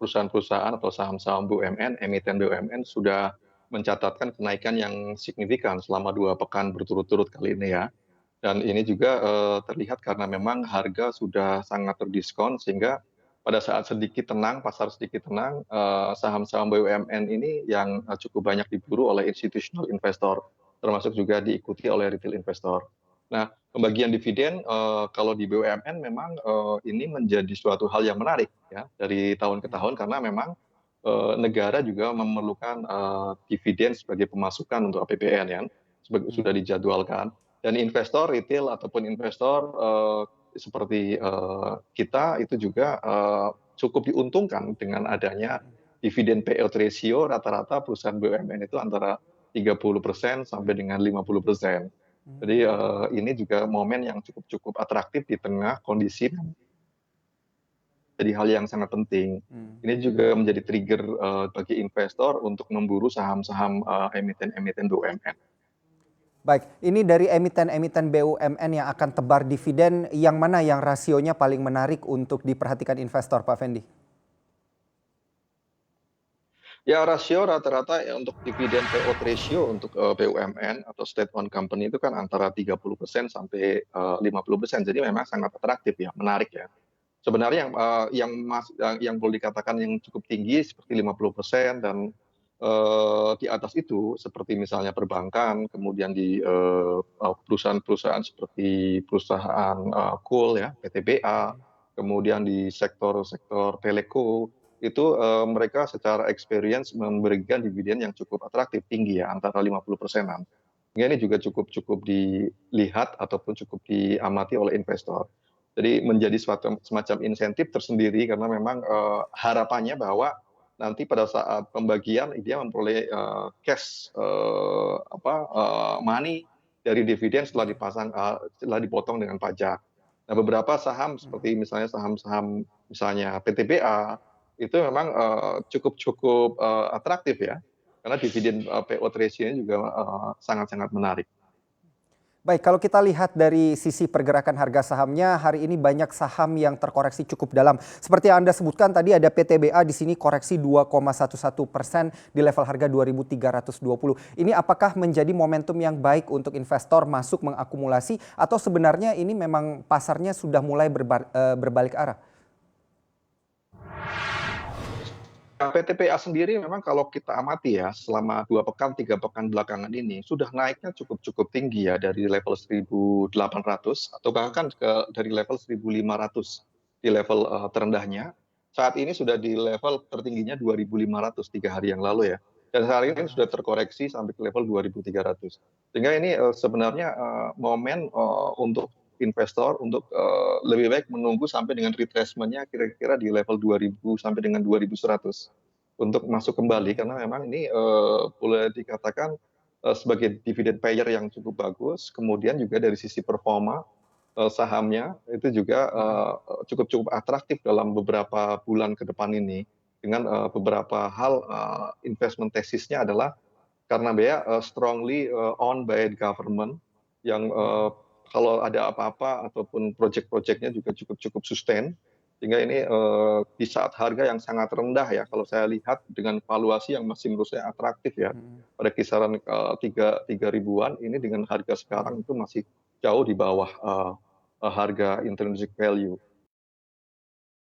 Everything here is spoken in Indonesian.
perusahaan-perusahaan atau saham-saham BUMN, emiten BUMN sudah mencatatkan kenaikan yang signifikan selama 2 pekan berturut-turut kali ini ya. Dan ini juga, terlihat karena memang harga sudah sangat terdiskon sehingga pada saat sedikit tenang, pasar sedikit tenang, saham-saham BUMN ini yang, cukup banyak diburu oleh institutional investor, termasuk juga diikuti oleh retail investor. Nah, pembagian dividen, kalau di BUMN memang, ini menjadi suatu hal yang menarik ya dari tahun ke tahun karena memang, negara juga memerlukan, dividen sebagai pemasukan untuk APBN ya, sudah Mhm. dijadwalkan. Dan investor retail ataupun investor, seperti, kita itu juga, cukup diuntungkan dengan adanya Mhm. dividen payout ratio rata-rata perusahaan BUMN itu antara 30% sampai dengan 50%. Jadi, Mmm. ini juga momen yang cukup cukup atraktif di tengah kondisi jadi hal yang sangat penting. Mmm. Ini juga menjadi trigger, bagi investor untuk memburu saham-saham, emiten-emiten BUMN. Baik, ini dari emiten-emiten BUMN yang akan tebar dividen, yang mana yang rasionya paling menarik untuk diperhatikan investor, Pak Fendi? Ya rasio rata-rata ya untuk dividen payout ratio untuk, BUMN atau state owned company itu kan antara 30% sampai, 50%. Jadi memang sangat atraktif ya, menarik ya. Sebenarnya yang boleh dikatakan yang cukup tinggi seperti 50% dan, di atas itu seperti misalnya perbankan, kemudian di, perusahaan-perusahaan seperti perusahaan, coal ya, PTBA, kemudian di sektor-sektor telco, itu, mereka secara experience memberikan dividen yang cukup atraktif, tinggi ya, antara 50%-an. Sehingga ini juga cukup cukup dilihat ataupun cukup diamati oleh investor. Jadi menjadi suatu semacam insentif tersendiri karena memang, harapannya bahwa nanti pada saat pembagian dia memperoleh, cash, money dari dividen setelah dipotong dengan pajak. Nah beberapa saham Mhm. seperti misalnya saham-saham misalnya PTBA, itu memang, cukup cukup, atraktif ya, karena dividen, payout ratio-nya juga, sangat-sangat menarik. Baik, kalau kita lihat dari sisi pergerakan harga sahamnya, hari ini banyak saham yang terkoreksi cukup dalam. Seperti yang Anda sebutkan tadi ada PTBA di sini koreksi 2,11% di level harga 2.320. Ini apakah menjadi momentum yang baik untuk investor masuk mengakumulasi atau sebenarnya ini memang pasarnya sudah mulai berbalik arah? PTPA sendiri memang kalau kita amati ya, selama 2 pekan, 3 pekan belakangan ini, sudah naiknya cukup cukup tinggi ya, dari level 1.800 atau bahkan dari level 1.500 di level, terendahnya. Saat ini sudah di level tertingginya 2.500 3 hari yang lalu ya, dan hari ini sudah terkoreksi sampai ke level 2.300. Sehingga ini, sebenarnya, momen, untuk investor untuk, lebih baik menunggu sampai dengan retracement-nya kira-kira di level 2.000 sampai dengan 2.100 untuk masuk kembali karena Mmm. memang ini, boleh dikatakan, sebagai dividend payer yang cukup bagus, kemudian juga dari sisi performa, sahamnya itu juga, Mhm. cukup cukup atraktif dalam beberapa bulan ke depan ini dengan, beberapa hal, investment thesis-nya adalah karena dia, strongly, owned by the government yang, Mhm. kalau ada apa-apa ataupun project-project-nya juga cukup cukup sustain, sehingga ini, di saat harga yang sangat rendah ya, kalau saya lihat dengan valuasi yang masih menurut saya atraktif ya, Mhm. pada kisaran, tiga ribuan, ini dengan harga Mhm. sekarang itu masih jauh di bawah, harga intrinsic value.